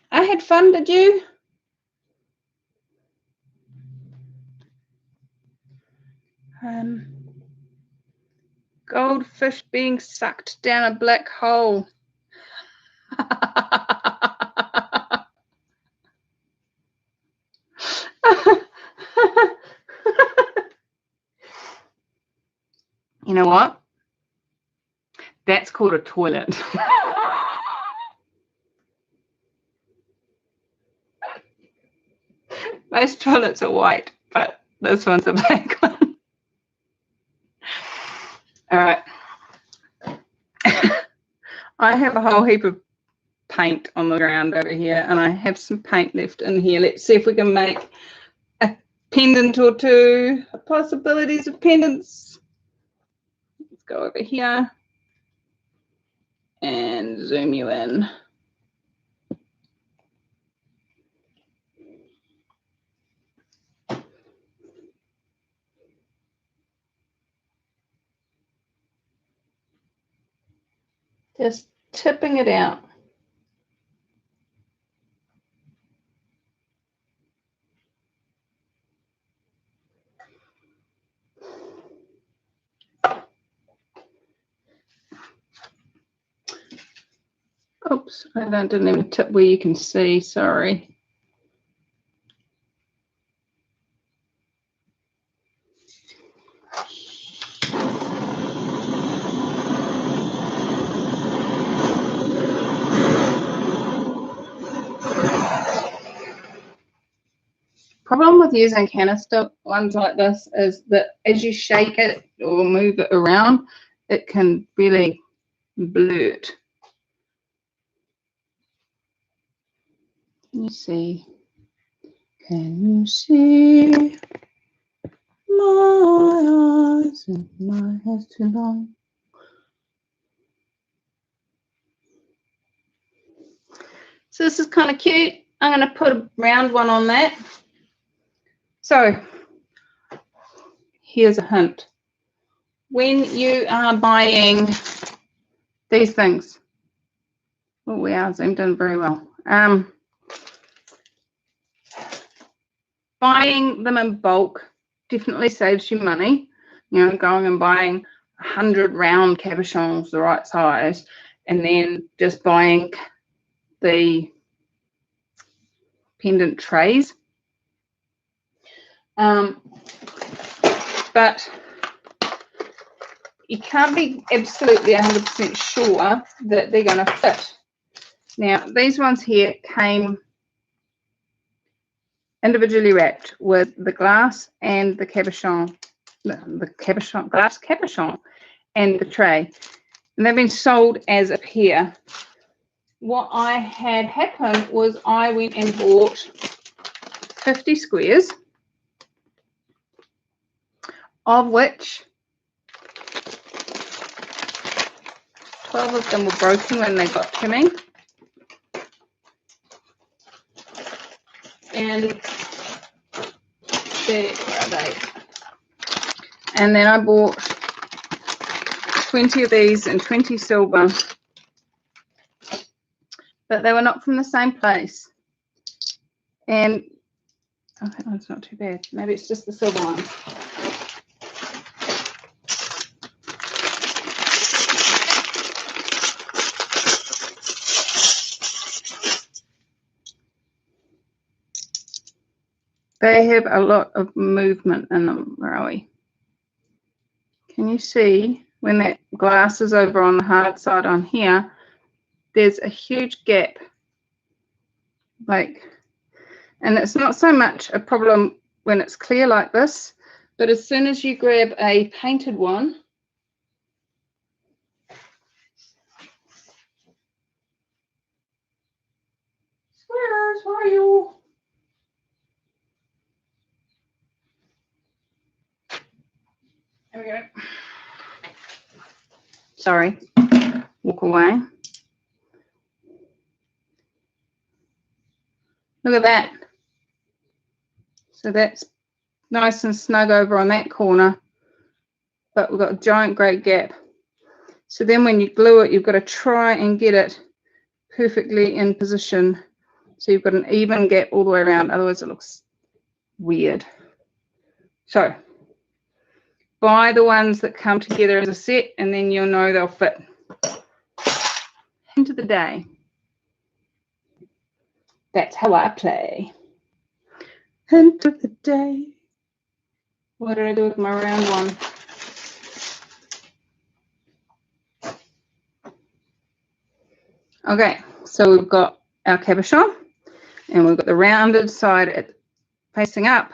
I had fun, did you? Goldfish being sucked down a black hole. You know what? That's called a toilet. Most toilets are white, but this one's a black one. All right. I have a whole heap of paint on the ground over here, and I have some paint left in here. Let's see if we can make a pendant or two. Possibilities of pendants. Let's go over here and zoom you in. Just tipping it out. Oops, I didn't even tip where you can see, sorry. Problem with using canister ones like this is that as you shake it or move it around, it can really blurt. Can you see? Can you see my eyes and my hair's too long? So this is kind of cute. I'm going to put a round one on that. So here's a hint. When you are buying these things, oh, we are zoomed in very well. Buying them in bulk definitely saves you money. You know, going and buying 100 round cabochons the right size, and then just buying the pendant trays. But you can't be absolutely 100% sure that they're going to fit. Now, these ones here came individually wrapped with the glass and the cabochon, glass cabochon and the tray. And they've been sold as a pair. What I had happen was I went and bought 50 squares, of which 12 of them were broken when they got to me. And there are they. And then I bought 20 of these and 20 silver, but they were not from the same place. And oh, that one's not too bad. Maybe it's just the silver one. They have a lot of movement in them, Rowie. Can you see when that glass is over on the hard side on here, there's a huge gap. Like, and it's not so much a problem when it's clear like this, but as soon as you grab a painted one, squares, where are you? There we go. Sorry, walk away. Look at that. So that's nice and snug over on that corner, but we've got a giant great gap. So then when you glue it, you've got to try and get it perfectly in position so you've got an even gap all the way around, otherwise it looks weird. So buy the ones that come together as a set, and then you'll know they'll fit. Hint of the day. That's how I play. Hint of the day. What did I do with my round one? Okay, so we've got our cabochon, and we've got the rounded side facing up.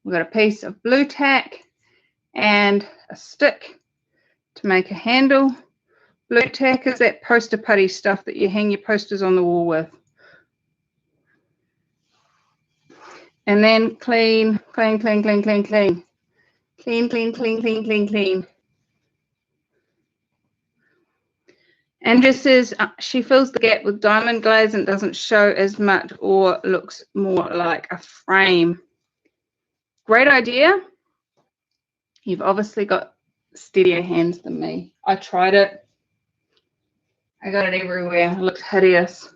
We've got a piece of blue tack and a stick to make a handle. Blue tack is that poster putty stuff that you hang your posters on the wall with. And then clean, clean, clean, clean, clean, clean. Clean, clean, clean, clean, clean, clean. And just says she fills the gap with diamond glaze and doesn't show as much or looks more like a frame. Great idea. You've obviously got steadier hands than me. I tried it. I got it everywhere. It looks hideous.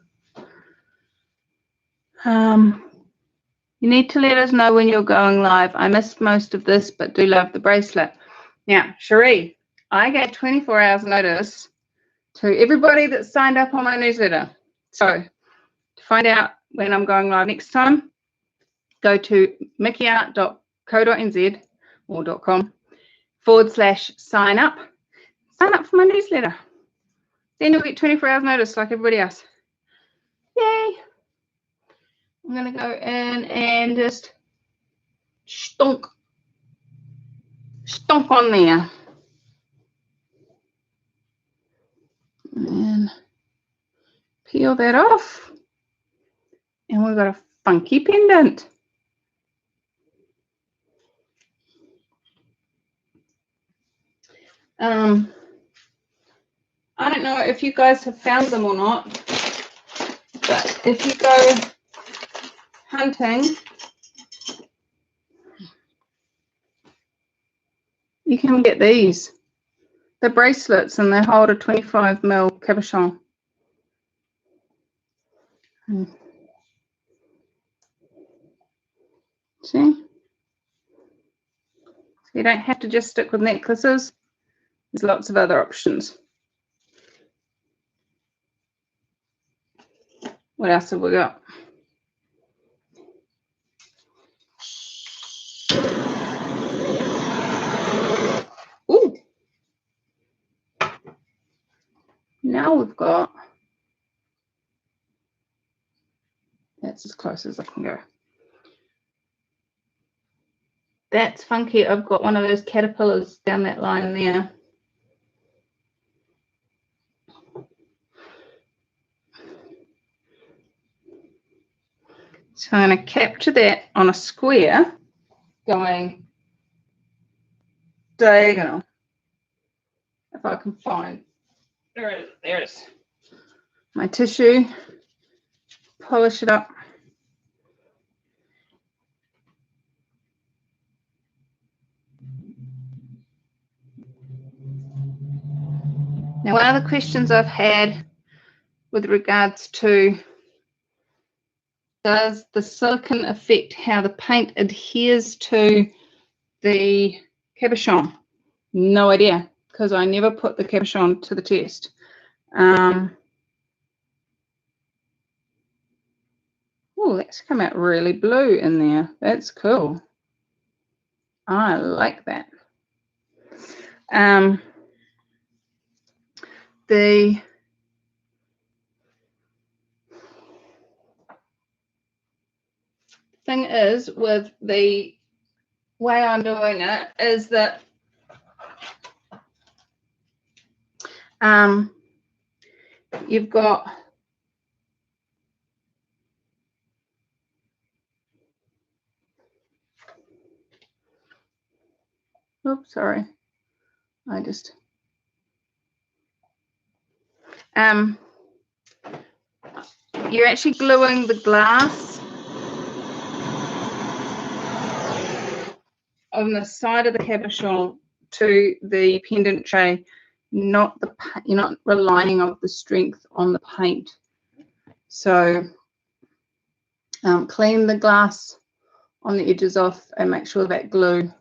You need to let us know when you're going live. I missed most of this, but do love the bracelet. Now, Cherie, I gave 24 hours notice to everybody that signed up on my newsletter. So to find out when I'm going live next time, go to mickeyart.co.nz or .com/sign up. Sign up for my newsletter. Then you'll get 24 hours notice like everybody else. Yay! I'm going to go in and just stonk on there. And peel that off. And we've got a funky pendant. I don't know if you guys have found them or not, but if you go hunting, you can get these. They're bracelets and they hold a 25mm cabochon. See? So you don't have to just stick with necklaces. There's lots of other options. What else have we got? Ooh. Now we've got, that's as close as I can go. That's funky. I've got one of those caterpillars down that line there. So I'm going to capture that on a square going diagonal. If I can find, there it is. My tissue, polish it up. Now, one of the questions I've had with regards to, does the silicone affect how the paint adheres to the cabochon? No idea, because I never put the cabochon to the test. Oh, that's come out really blue in there. That's cool. I like that. The thing is, with the way I'm doing it, is that you've got oops, sorry. I just you're actually gluing the glass on the side of the cabochon to the pendant tray, not the, you're not relying on the strength on the paint. So clean the glass on the edges off and make sure that glue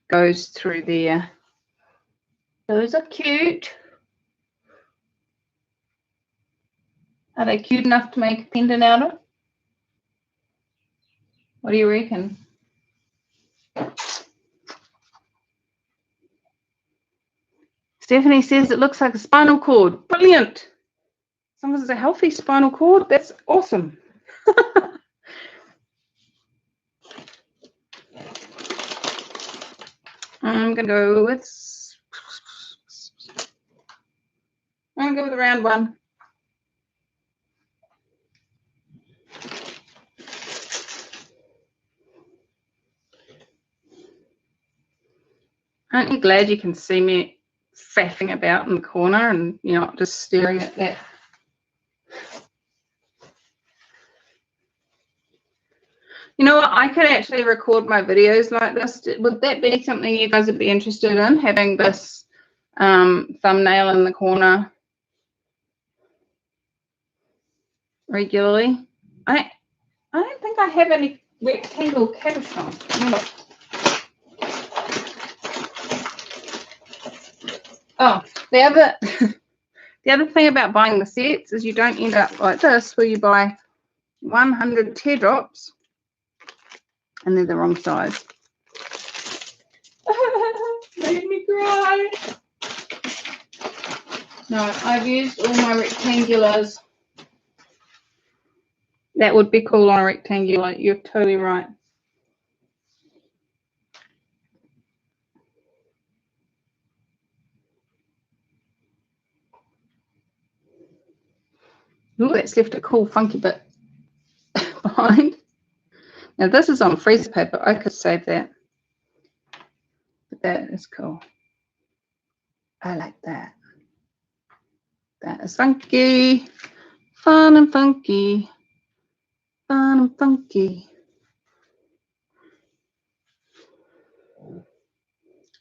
goes through there. Those are cute. Are they cute enough to make a pendant out of? What do you reckon? Stephanie says it looks like a spinal cord. Brilliant. As long as it's a healthy spinal cord, that's awesome. I'm going to go with the round one. Aren't you glad you can see me faffing about in the corner and you're not just staring at that? You know what? I could actually record my videos like this. Would that be something you guys would be interested in, having this thumbnail in the corner regularly. I don't think I have any rectangle cabochons. Oh, the other thing about buying the sets is you don't end up like this, where you buy 100 teardrops and they're the wrong size. Made me cry. No, I've used all my rectangulars. That would be cool on a rectangular. You're totally right. Ooh, that's left a cool funky bit behind. Now this is on freezer paper. I could save that. But that is cool. I like that. That is funky. Fun and funky. Fun and funky.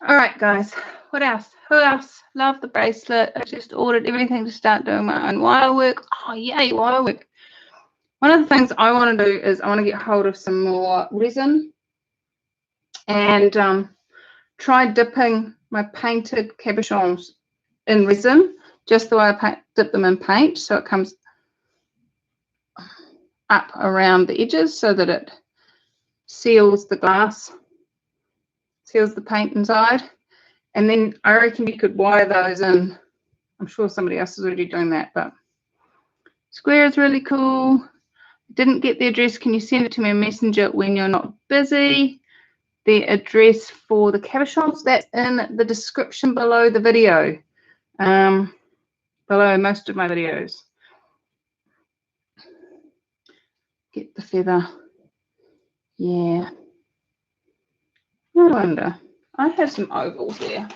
All right, guys. What else? Who else? Love the bracelet. I just ordered everything to start doing my own wire work. Oh, yay, wire work. One of the things I want to do is I want to get hold of some more resin and try dipping my painted cabochons in resin, just the way I dip them in paint, so it comes up around the edges so that it seals the glass, seals the paint inside. And then I reckon you could wire those in. I'm sure somebody else is already doing that, but square is really cool. Didn't get the address. Can you send it to me on Messenger when you're not busy? The address for the cabochons, that's in the description below the video, below most of my videos. Get the feather. Yeah. No wonder. I have some ovals there.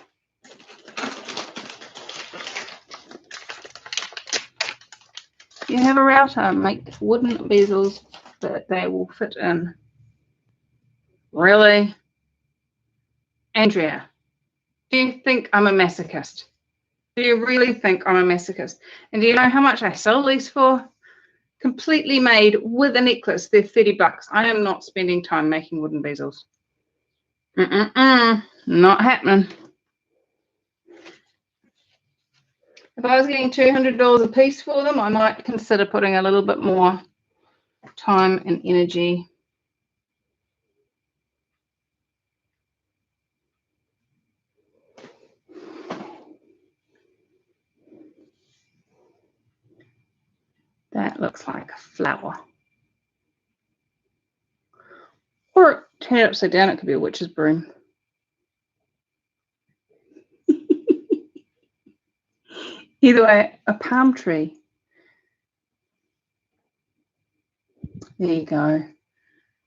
You have a router, make wooden bezels that they will fit in. Really? Andrea, do you think I'm a masochist? Do you really think I'm a masochist? And do you know how much I sell these for? Completely made with a necklace. They're $30. I am not spending time making wooden bezels. Not happening. If I was getting $200 a piece for them, I might consider putting a little bit more time and energy. That looks like a flower. Or turn it upside down, it could be a witch's broom. Either way, a palm tree. There you go.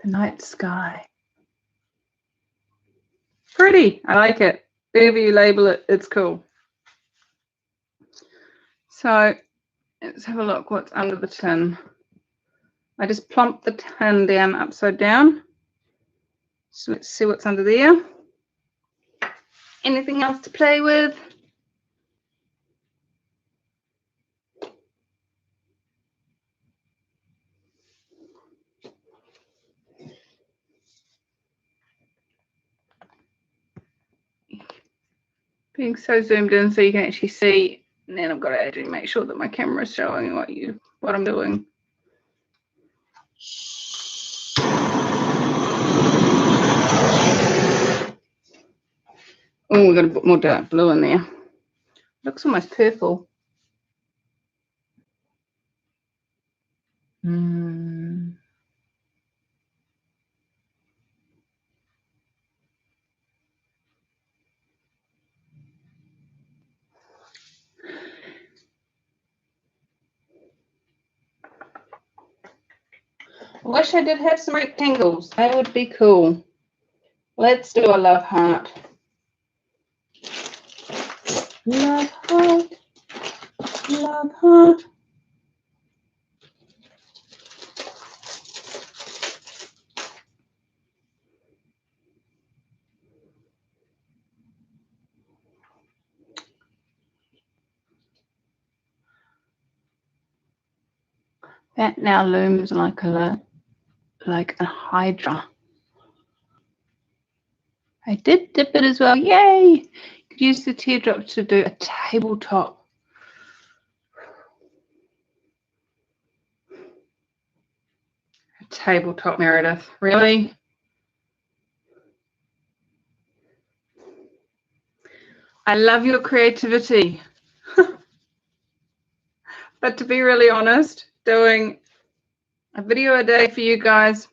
The night sky. Pretty. I like it. Wherever you label it, it's cool. So let's have a look what's under the tin. I just plumped the tin down upside down. So let's see what's under there. Anything else to play with? Being so zoomed in so you can actually see, and then I've got to actually make sure that my camera is showing what I'm doing. Oh, we've got to put more dark blue in there. Looks almost purple. I wish I did have some rectangles. That would be cool. Let's do a love heart. Love heart. Love heart. That now looms like a hydra. I did dip it as well. Yay! Could use the teardrops to do a tabletop. A tabletop, Meredith. Really? I love your creativity. But to be really honest, doing a video a day for you guys,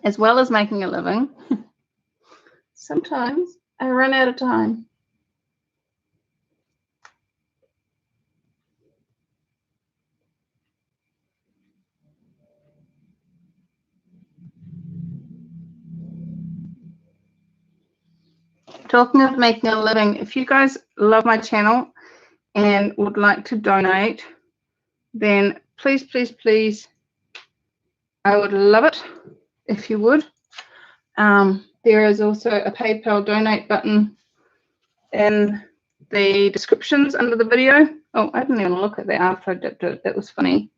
as well as making a living, sometimes I run out of time. Talking of making a living, if you guys love my channel and would like to donate, then please, please, please, I would love it if you would. There is also a PayPal donate button in the descriptions under the video. Oh, I didn't even look at that after I dipped it. That was funny.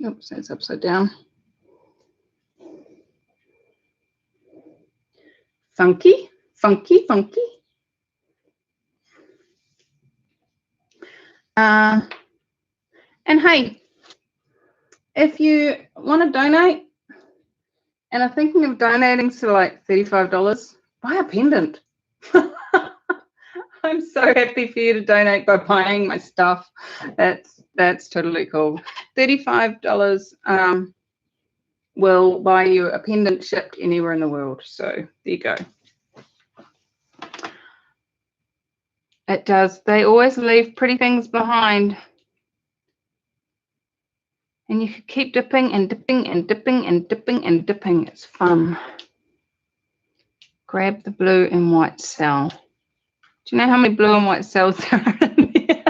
Oops, that's upside down. Funky, funky, funky. And hey, if you want to donate and are thinking of donating to like $35, buy a pendant. I'm so happy for you to donate by buying my stuff. That's totally cool. $35 will buy you a pendant shipped anywhere in the world. So there you go. It does. They always leave pretty things behind. And you can keep dipping and dipping and dipping and dipping and dipping. It's fun. Grab the blue and white cell. Do you know how many blue and white cells there are in there?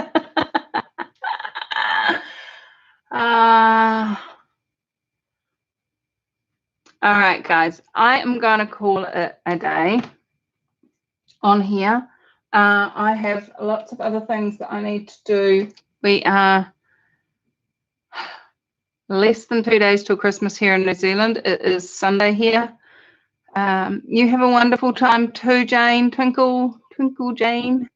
All right, guys. I am going to call it a day on here. I have lots of other things that I need to do. We are less than 2 days till Christmas here in New Zealand. It is Sunday here. You have a wonderful time too, Jane. Twinkle Jane.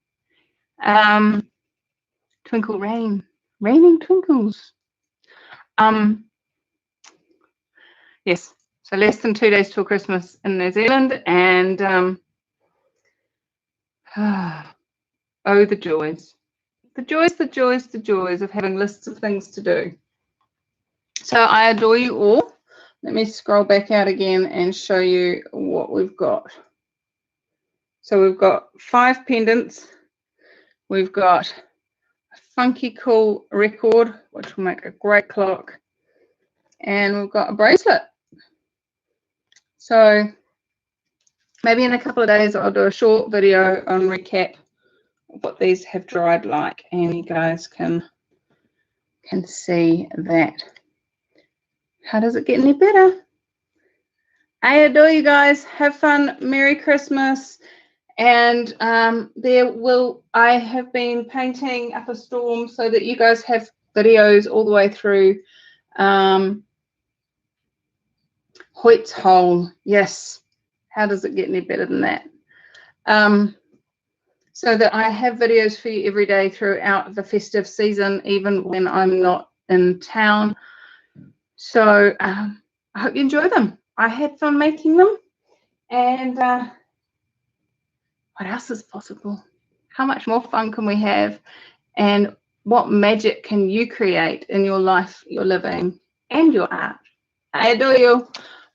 Twinkle rain. Raining twinkles. Yes. So less than 2 days till Christmas in New Zealand, and oh, the joys. The joys of having lists of things to do. So I adore you all. Let me scroll back out again and show you what we've got. So we've got 5 pendants. We've got a funky cool record, which will make a great clock. And we've got a bracelet. So maybe in a couple of days I'll do a short video on recap of what these have dried like, and you guys can see that. How does it get any better? I adore you guys. Have fun. Merry Christmas. And I have been painting up a storm so that you guys have videos all the way through Hoyt's Hole. Yes. How does it get any better than that? So that I have videos for you every day throughout the festive season, even when I'm not in town. So I hope you enjoy them. I had fun making them. And what else is possible? How much more fun can we have? And what magic can you create in your life, your living, and your art? I adore you.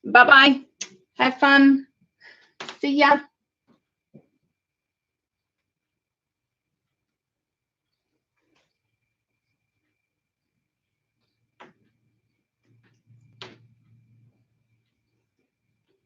Bye-bye. Have fun. See ya.